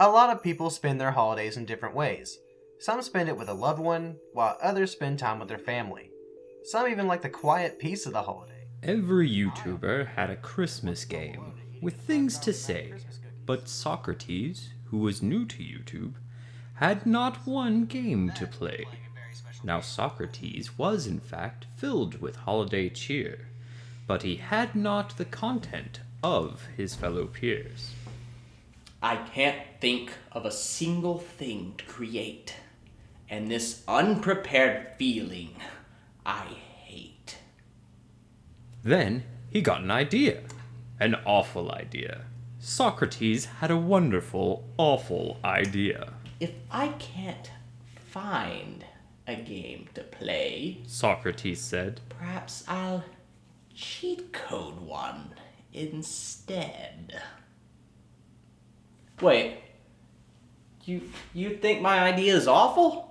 A lot of people spend their holidays in different ways. Some spend it with a loved one, while others spend time with their family. Some even like the quiet peace of the holiday. Every YouTuber had a Christmas game with things to say, but Socrateez, who was new to YouTube, had not one game to play. Now Socrateez was in fact filled with holiday cheer, but he had not the content of his fellow peers. I can't think of a single thing to create, and this unprepared feeling I hate. Then he got an idea. An awful idea. Socrateez had a wonderful, awful idea. If I can't find a game to play, Socrateez said, perhaps I'll cheat code one instead. Wait, you think my idea is awful?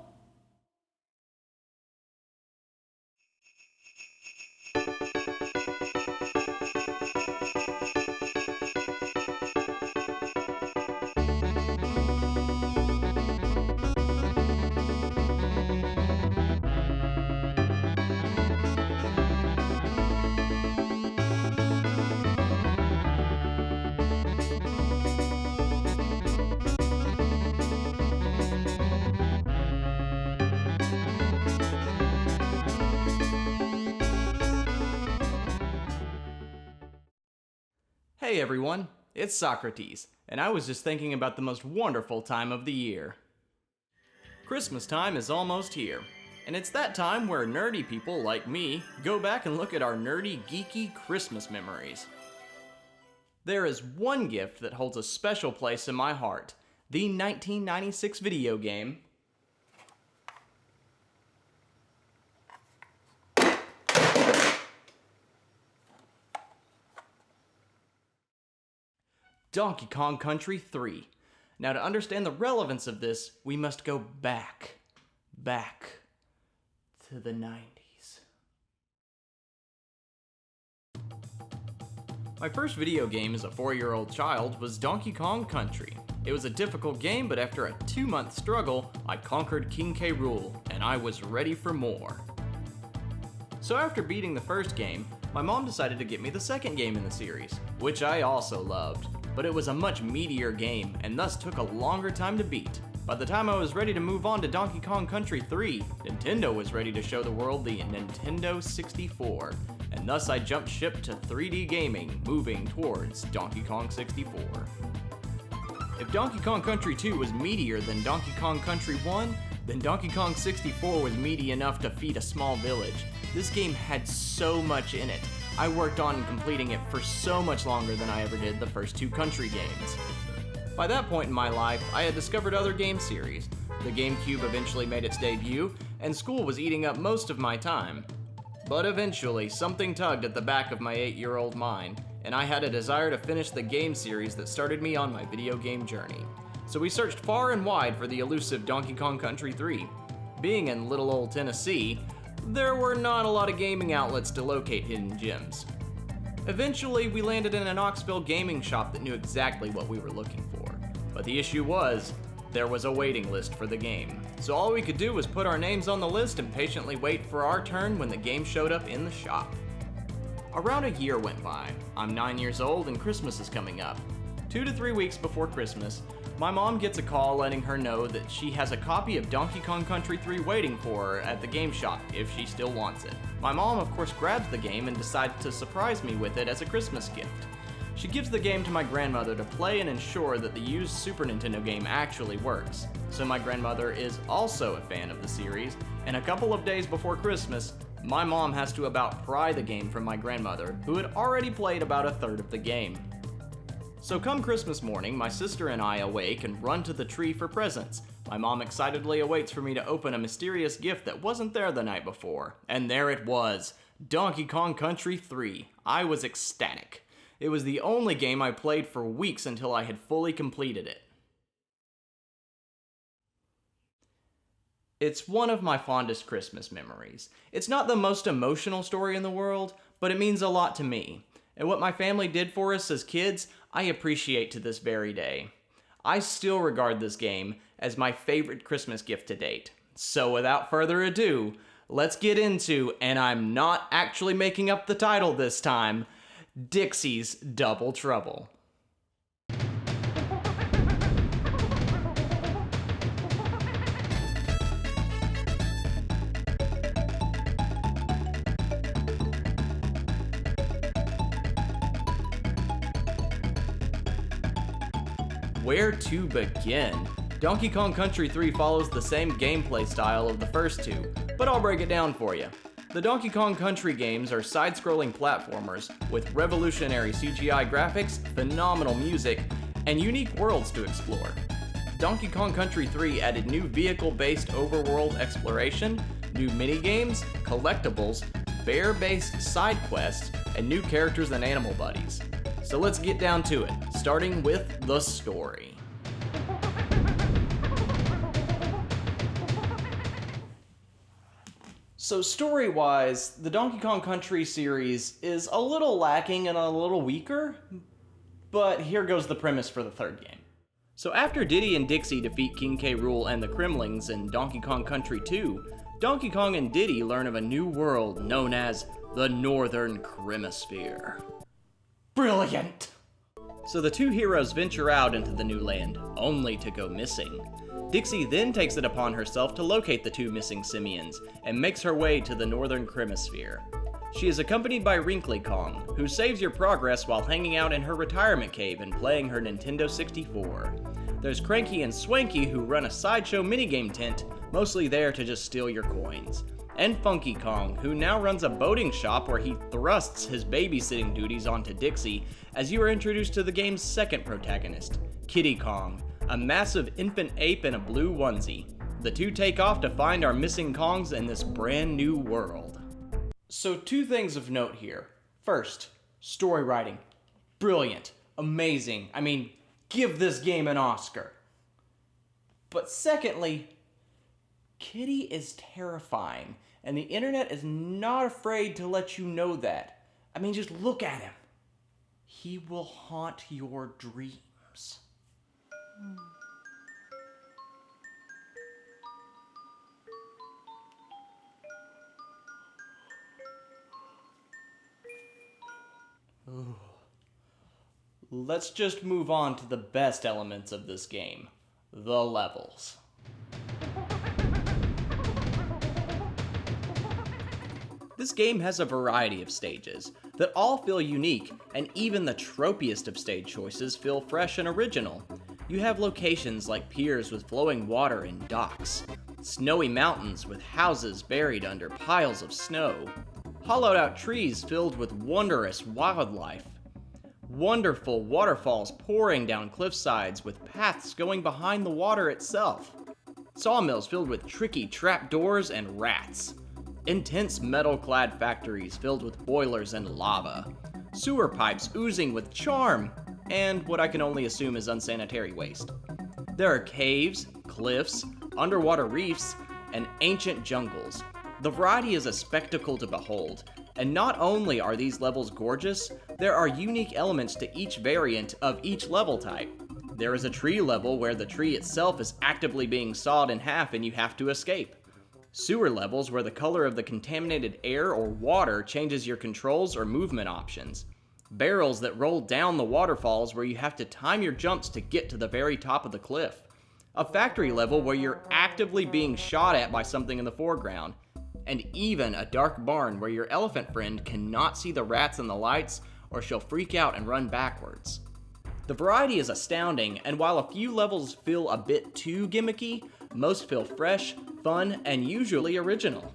Hey everyone, it's Socrateez, and I was just thinking about the most wonderful time of the year. Christmas time is almost here, and it's that time where nerdy people like me go back and look at our nerdy, geeky Christmas memories. There is one gift that holds a special place in my heart, the 1996 video game Donkey Kong Country 3. Now, to understand the relevance of this, we must go back to the 90s. My first video game as a 4-year-old child was Donkey Kong Country. It was a difficult game, but after a 2-month struggle, I conquered King K. Rool, and I was ready for more. So after beating the first game, my mom decided to get me the second game in the series, which I also loved. But it was a much meatier game, and thus took a longer time to beat. By the time I was ready to move on to Donkey Kong Country 3, Nintendo was ready to show the world the Nintendo 64, and thus I jumped ship to 3D gaming, moving towards Donkey Kong 64. If Donkey Kong Country 2 was meatier than Donkey Kong Country 1, then Donkey Kong 64 was meaty enough to feed a small village. This game had so much in it. I worked on completing it for so much longer than I ever did the first 2 Country games. By that point in my life, I had discovered other game series. The GameCube eventually made its debut, and school was eating up most of my time. But eventually, something tugged at the back of my 8-year-old mind, and I had a desire to finish the game series that started me on my video game journey. So we searched far and wide for the elusive Donkey Kong Country 3. Being in little old Tennessee, there were not a lot of gaming outlets to locate hidden gems. Eventually, we landed in a Knoxville gaming shop that knew exactly what we were looking for. But the issue was, there was a waiting list for the game. So all we could do was put our names on the list and patiently wait for our turn when the game showed up in the shop. Around a year went by. I'm 9 years old and Christmas is coming up. 2 to 3 weeks before Christmas, my mom gets a call letting her know that she has a copy of Donkey Kong Country 3 waiting for her at the game shop if she still wants it. My mom of course grabs the game and decides to surprise me with it as a Christmas gift. She gives the game to my grandmother to play and ensure that the used Super Nintendo game actually works. So my grandmother is also a fan of the series, and a couple of days before Christmas, my mom has to about pry the game from my grandmother, who had already played about a third of the game. So come Christmas morning, my sister and I awake and run to the tree for presents. My mom excitedly awaits for me to open a mysterious gift that wasn't there the night before. And there it was, Donkey Kong Country 3. I was ecstatic. It was the only game I played for weeks until I had fully completed it. It's one of my fondest Christmas memories. It's not the most emotional story in the world, but it means a lot to me. And what my family did for us as kids, I appreciate to this very day. I still regard this game as my favorite Christmas gift to date. So without further ado, let's get into, and I'm not actually making up the title this time, Dixie's Double Trouble. Where to begin? Donkey Kong Country 3 follows the same gameplay style of the first two, but I'll break it down for you. The Donkey Kong Country games are side-scrolling platformers with revolutionary CGI graphics, phenomenal music, and unique worlds to explore. Donkey Kong Country 3 added new vehicle-based overworld exploration, new minigames, collectibles, bear-based side quests, and new characters and animal buddies. So let's get down to it, starting with the story. So story-wise, the Donkey Kong Country series is a little lacking and a little weaker, but here goes the premise for the third game. So after Diddy and Dixie defeat King K. Rool and the Kremlings in Donkey Kong Country 2, Donkey Kong and Diddy learn of a new world known as the Northern Cremisphere. Brilliant! So the two heroes venture out into the new land, only to go missing. Dixie then takes it upon herself to locate the two missing simians, and makes her way to the Northern Cremisphere. She is accompanied by Wrinkly Kong, who saves your progress while hanging out in her retirement cave and playing her Nintendo 64. There's Cranky and Swanky, who run a sideshow minigame tent, mostly there to just steal your coins. And Funky Kong, who now runs a boating shop where he thrusts his babysitting duties onto Dixie as you are introduced to the game's second protagonist, Kiddy Kong, a massive infant ape in a blue onesie. The two take off to find our missing Kongs in this brand new world. So two things of note here. First, story writing. Brilliant. Amazing. I mean, give this game an Oscar. But secondly, Kiddy is terrifying, and the internet is not afraid to let you know that. I mean, just look at him. He will haunt your dreams. Ooh. Let's just move on to the best elements of this game, the levels. This game has a variety of stages that all feel unique, and even the tropiest of stage choices feel fresh and original. You have locations like piers with flowing water and docks, snowy mountains with houses buried under piles of snow, hollowed out trees filled with wondrous wildlife, wonderful waterfalls pouring down cliff sides with paths going behind the water itself, sawmills filled with tricky trapdoors and rats, intense metal-clad factories filled with boilers and lava, sewer pipes oozing with charm, and what I can only assume is unsanitary waste. There are caves, cliffs, underwater reefs, and ancient jungles. The variety is a spectacle to behold, and not only are these levels gorgeous, there are unique elements to each variant of each level type. There is a tree level where the tree itself is actively being sawed in half and you have to escape. Sewer levels where the color of the contaminated air or water changes your controls or movement options. Barrels that roll down the waterfalls where you have to time your jumps to get to the very top of the cliff. A factory level where you're actively being shot at by something in the foreground. And even a dark barn where your elephant friend cannot see the rats and the lights or she'll freak out and run backwards. The variety is astounding, and while a few levels feel a bit too gimmicky, most feel fresh, fun, and usually original.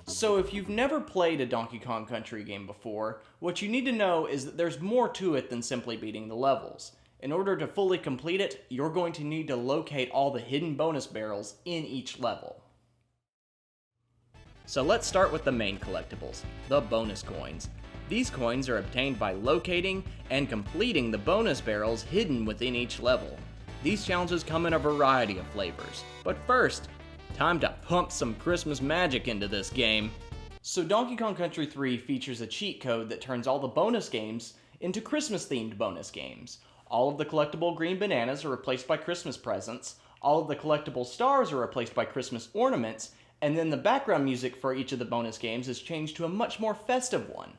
So if you've never played a Donkey Kong Country game before, what you need to know is that there's more to it than simply beating the levels. In order to fully complete it, you're going to need to locate all the hidden bonus barrels in each level. So let's start with the main collectibles, the bonus coins. These coins are obtained by locating and completing the bonus barrels hidden within each level. These challenges come in a variety of flavors, but first, time to pump some Christmas magic into this game. So Donkey Kong Country 3 features a cheat code that turns all the bonus games into Christmas-themed bonus games. All of the collectible green bananas are replaced by Christmas presents, all of the collectible stars are replaced by Christmas ornaments, and then the background music for each of the bonus games is changed to a much more festive one.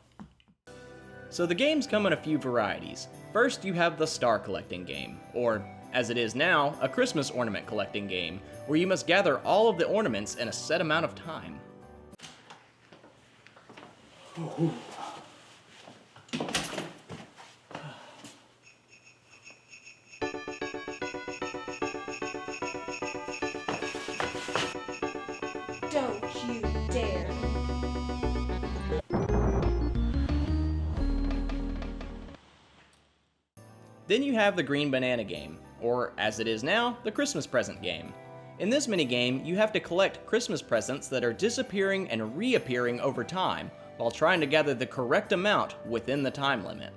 So the games come in a few varieties. First, you have the star collecting game, or as it is now, a Christmas ornament collecting game, where you must gather all of the ornaments in a set amount of time. Don't you dare. Then you have the green banana game, or as it is now, the Christmas present game. In this minigame, you have to collect Christmas presents that are disappearing and reappearing over time, while trying to gather the correct amount within the time limit.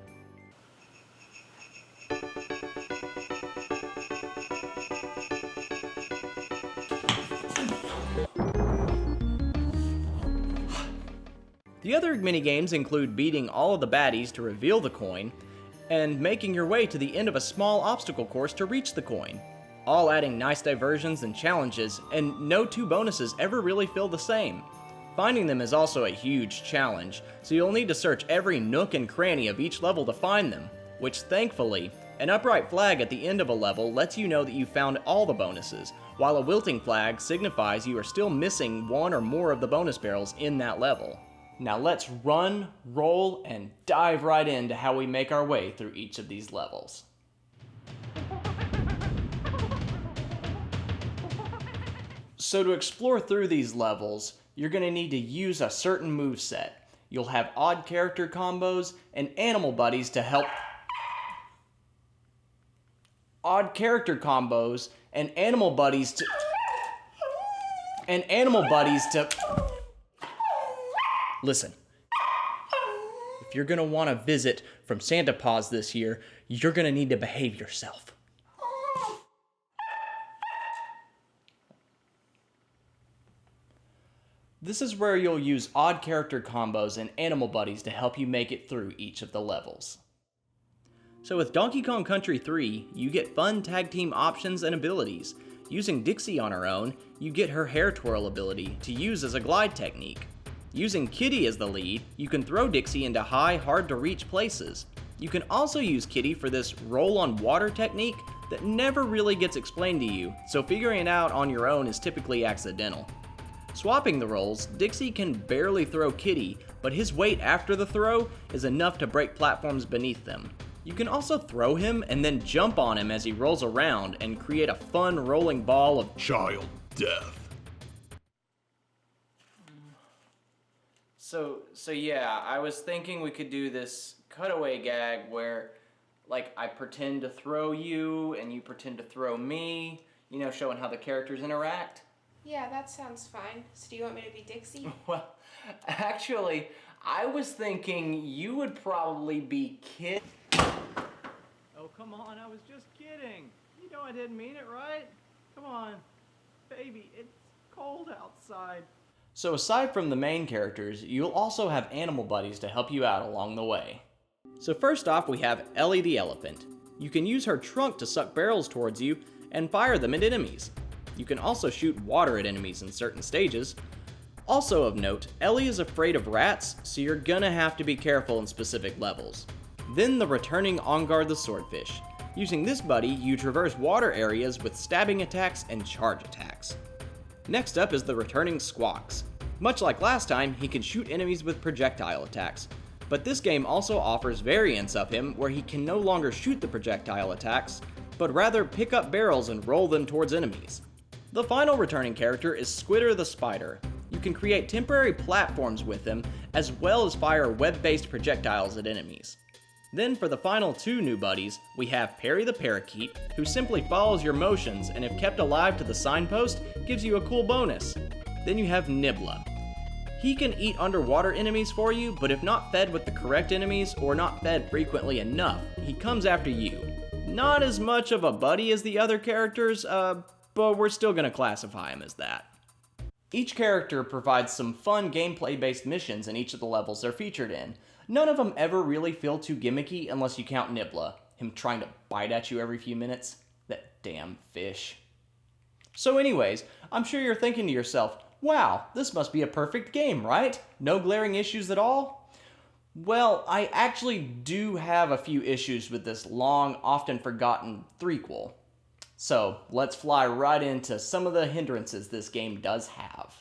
The other minigames include beating all of the baddies to reveal the coin, and making your way to the end of a small obstacle course to reach the coin, all adding nice diversions and challenges, and no two bonuses ever really feel the same. Finding them is also a huge challenge, so you'll need to search every nook and cranny of each level to find them, which thankfully, an upright flag at the end of a level lets you know that you found all the bonuses, while a wilting flag signifies you are still missing one or more of the bonus barrels in that level. Now let's run, roll, and dive right into how we make our way through each of these levels. So to explore through these levels, you're going to need to use a certain moveset. You'll have odd character combos and animal buddies to help... Odd character combos and animal buddies to... Listen, if you're gonna want a visit from Santa Paws this year, you're gonna need to behave yourself. This is where you'll use odd character combos and animal buddies to help you make it through each of the levels. So with Donkey Kong Country 3, you get fun tag team options and abilities. Using Dixie on her own, you get her hair twirl ability to use as a glide technique. Using Kitty as the lead, you can throw Dixie into high, hard-to-reach places. You can also use Kitty for this roll-on-water technique that never really gets explained to you, so figuring it out on your own is typically accidental. Swapping the roles, Dixie can barely throw Kitty, but his weight after the throw is enough to break platforms beneath them. You can also throw him and then jump on him as he rolls around and create a fun rolling ball of child death. So yeah, I was thinking we could do this cutaway gag where, like, I pretend to throw you and you pretend to throw me, you know, showing how the characters interact. Yeah, that sounds fine. So do you want me to be Dixie? Well, actually, I was thinking you would probably be Kid. Oh, come on, I was just kidding. You know I didn't mean it, right? Come on, baby, it's cold outside. So aside from the main characters, you'll also have animal buddies to help you out along the way. So first off, we have Ellie the elephant. You can use her trunk to suck barrels towards you and fire them at enemies. You can also shoot water at enemies in certain stages. Also of note, Ellie is afraid of rats, so you're gonna have to be careful in specific levels. Then the returning Ongar the swordfish. Using this buddy, you traverse water areas with stabbing attacks and charge attacks. Next up is the returning Squawks. Much like last time, he can shoot enemies with projectile attacks, but this game also offers variants of him where he can no longer shoot the projectile attacks, but rather pick up barrels and roll them towards enemies. The final returning character is Squitter the Spider. You can create temporary platforms with him, as well as fire web-based projectiles at enemies. Then for the final two new buddies, we have Perry the Parakeet, who simply follows your motions and if kept alive to the signpost, gives you a cool bonus. Then you have Nibbla. He can eat underwater enemies for you, but if not fed with the correct enemies or not fed frequently enough, he comes after you. Not as much of a buddy as the other characters, but we're still gonna classify him as that. Each character provides some fun gameplay-based missions in each of the levels they're featured in. None of them ever really feel too gimmicky unless you count Nibbla. Him trying to bite at you every few minutes. That damn fish. So anyways, I'm sure you're thinking to yourself, wow, this must be a perfect game, right? No glaring issues at all? Well, I actually do have a few issues with this long, often forgotten threequel. So let's fly right into some of the hindrances this game does have.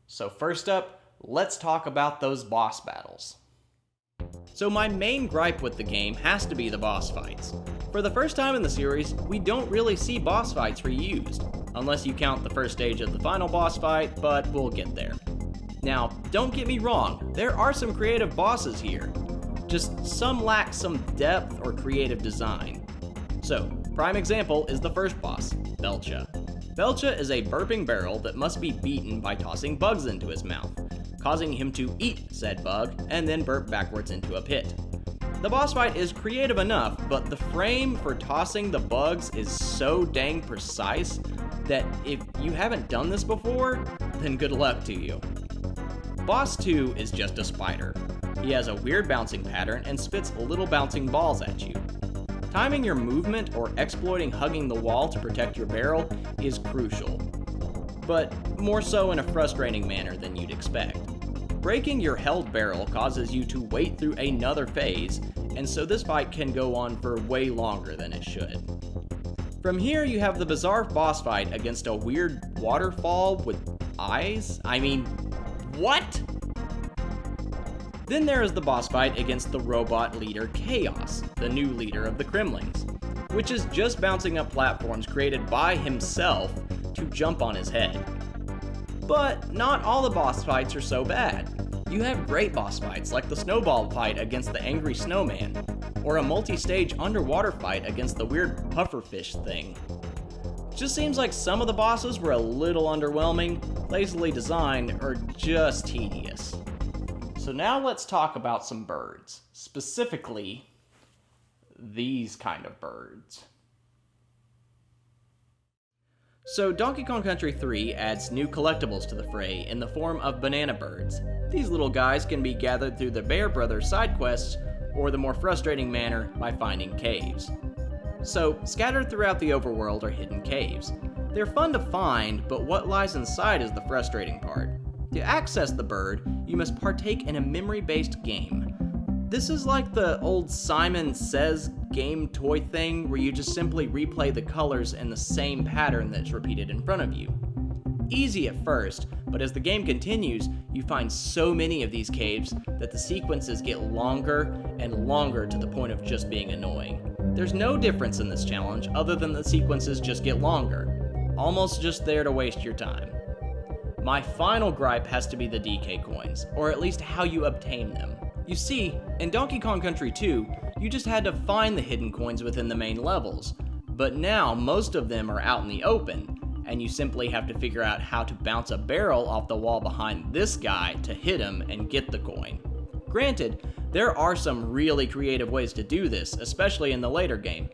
So first up, let's talk about those boss battles. So my main gripe with the game has to be the boss fights. For the first time in the series, we don't really see boss fights reused, unless you count the first stage of the final boss fight, but we'll get there. Now, don't get me wrong, there are some creative bosses here, just some lack some depth or creative design. So, prime example is the first boss, Belcha. Belcha is a burping barrel that must be beaten by tossing bugs into his mouth, causing him to eat said bug and then burp backwards into a pit. The boss fight is creative enough, but the frame for tossing the bugs is so dang precise that if you haven't done this before, then good luck to you. Boss 2 is just a spider. He has a weird bouncing pattern and spits little bouncing balls at you. Timing your movement or exploiting hugging the wall to protect your barrel is crucial, but more so in a frustrating manner than you'd expect. Breaking your held barrel causes you to wait through another phase, and so this fight can go on for way longer than it should. From here you have the bizarre boss fight against a weird waterfall with eyes? I mean, what? Then there is the boss fight against the robot leader Chaos, the new leader of the Kremlings, which is just bouncing up platforms created by himself to jump on his head. But not all the boss fights are so bad. You have great boss fights like the snowball fight against the angry snowman, or a multi-stage underwater fight against the weird pufferfish thing. Just seems like some of the bosses were a little underwhelming, lazily designed, or just tedious. So now let's talk about some birds, specifically these kind of birds. So Donkey Kong Country 3 adds new collectibles to the fray in the form of banana birds. These little guys can be gathered through the Bear Brothers side quests, or the more frustrating manner by finding caves. So scattered throughout the overworld are hidden caves. They're fun to find, but what lies inside is the frustrating part. To access the bird, you must partake in a memory-based game. This is like the old Simon Says game toy thing where you just simply replay the colors in the same pattern that's repeated in front of you. Easy at first, but as the game continues, you find so many of these caves that the sequences get longer and longer to the point of just being annoying. There's no difference in this challenge other than the sequences just get longer, almost just there to waste your time. My final gripe has to be the DK coins, or at least how you obtain them. You see, in Donkey Kong Country 2, you just had to find the hidden coins within the main levels, but now most of them are out in the open, and you simply have to figure out how to bounce a barrel off the wall behind this guy to hit him and get the coin. Granted, there are some really creative ways to do this, especially in the later game,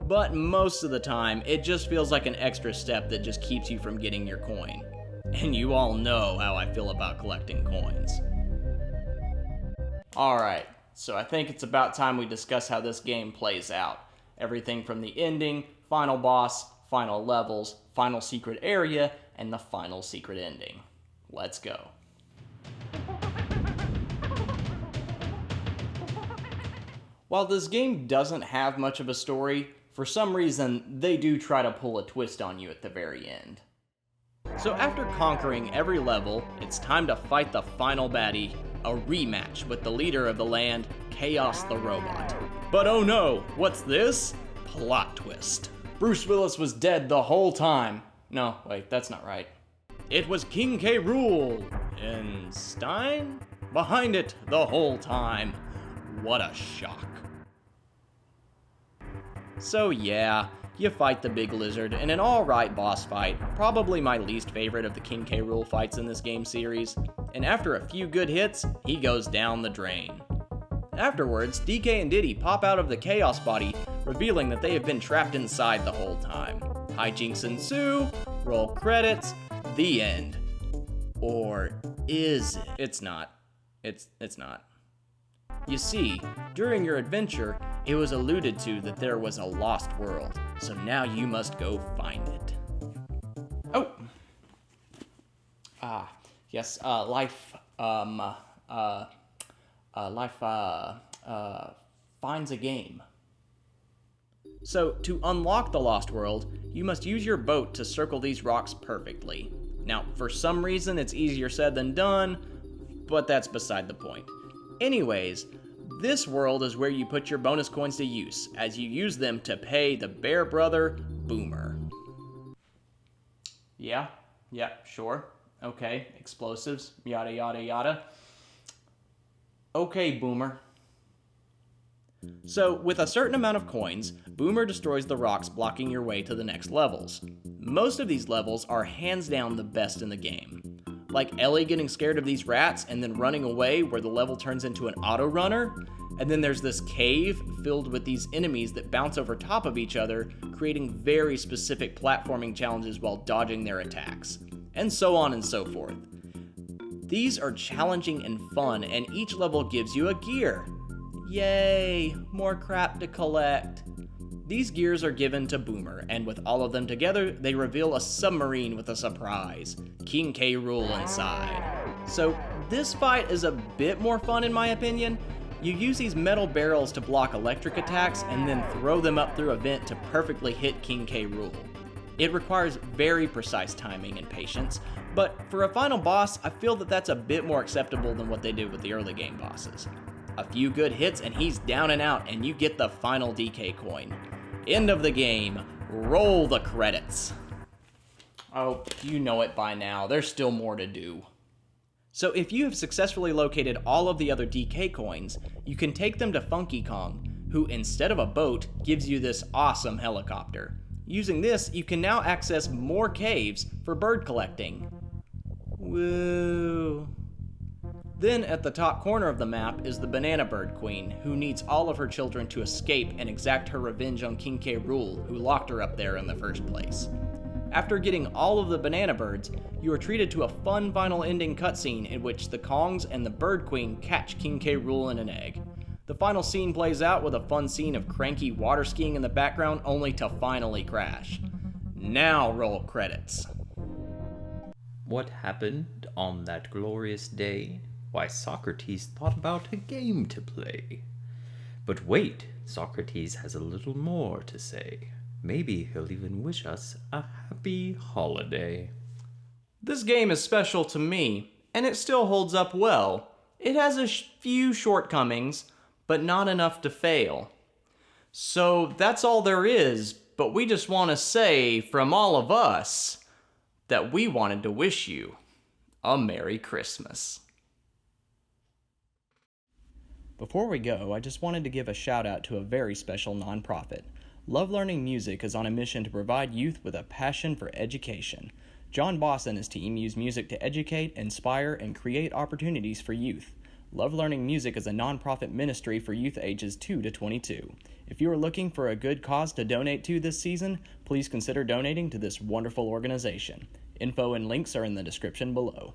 but most of the time, it just feels like an extra step that just keeps you from getting your coin. And you all know how I feel about collecting coins. Alright, so I think it's about time we discuss how this game plays out. Everything from the ending, final boss, final levels, final secret area, and the final secret ending. Let's go. While this game doesn't have much of a story, for some reason they do try to pull a twist on you at the very end. So after conquering every level, it's time to fight the final baddie, a rematch with the leader of the land, Chaos the Robot. But oh no, what's this? Plot twist. Bruce Willis was dead the whole time. No, wait, that's not right. It was King K. Rool in Stein behind it the whole time. What a shock. So yeah, you fight the big lizard in an alright boss fight, probably my least favorite of the King K. Rool fights in this game series, and after a few good hits, he goes down the drain. Afterwards, DK and Diddy pop out of the Chaos body, revealing that they have been trapped inside the whole time. Hijinks ensue, roll credits, the end. Or is it? It's not. It's not. You see, during your adventure, it was alluded to that there was a lost world, so now you must go find it. Oh! Yes, life finds a game. So, to unlock the Lost World, you must use your boat to circle these rocks perfectly. Now, for some reason, it's easier said than done, but that's beside the point. Anyways, this world is where you put your bonus coins to use, as you use them to pay the bear brother, Boomer. Yeah, sure. Okay, explosives, yada yada yada. Okay, Boomer. So, with a certain amount of coins, Boomer destroys the rocks blocking your way to the next levels. Most of these levels are hands down the best in the game. Like Ellie getting scared of these rats and then running away where the level turns into an auto runner, and then there's this cave filled with these enemies that bounce over top of each other, creating very specific platforming challenges while dodging their attacks, and so on and so forth. These are challenging and fun, and each level gives you a gear. Yay, more crap to collect. These gears are given to Boomer, and with all of them together, they reveal a submarine with a surprise, King K. Rool inside. So this fight is a bit more fun in my opinion. You use these metal barrels to block electric attacks and then throw them up through a vent to perfectly hit King K. Rool. It requires very precise timing and patience, but for a final boss, I feel that that's a bit more acceptable than what they did with the early game bosses. A few good hits and he's down and out, and you get the final DK coin. End of the game. Roll the credits. Oh, you know it by now. There's still more to do. So if you have successfully located all of the other DK coins, you can take them to Funky Kong, who instead of a boat, gives you this awesome helicopter. Using this, you can now access more caves for bird collecting. Woo! Then at the top corner of the map is the Banana Bird Queen, who needs all of her children to escape and exact her revenge on King K. Rool, who locked her up there in the first place. After getting all of the banana birds, you are treated to a fun final ending cutscene in which the Kongs and the Bird Queen catch King K. Rool in an egg. The final scene plays out with a fun scene of cranky water skiing in the background only to finally crash. Now roll credits. What happened on that glorious day? Why, Socrateez thought about a game to play. But wait, Socrateez has a little more to say. Maybe he'll even wish us a happy holiday. This game is special to me, and it still holds up well. It has a few shortcomings, but not enough to fail. So that's all there is, but we just want to say, from all of us, that we wanted to wish you a Merry Christmas. Before we go, I just wanted to give a shout out to a very special nonprofit. Love Learning Music is on a mission to provide youth with a passion for education. John Boss and his team use music to educate, inspire, and create opportunities for youth. Love Learning Music is a nonprofit ministry for youth ages 2 to 22. If you are looking for a good cause to donate to this season, please consider donating to this wonderful organization. Info and links are in the description below.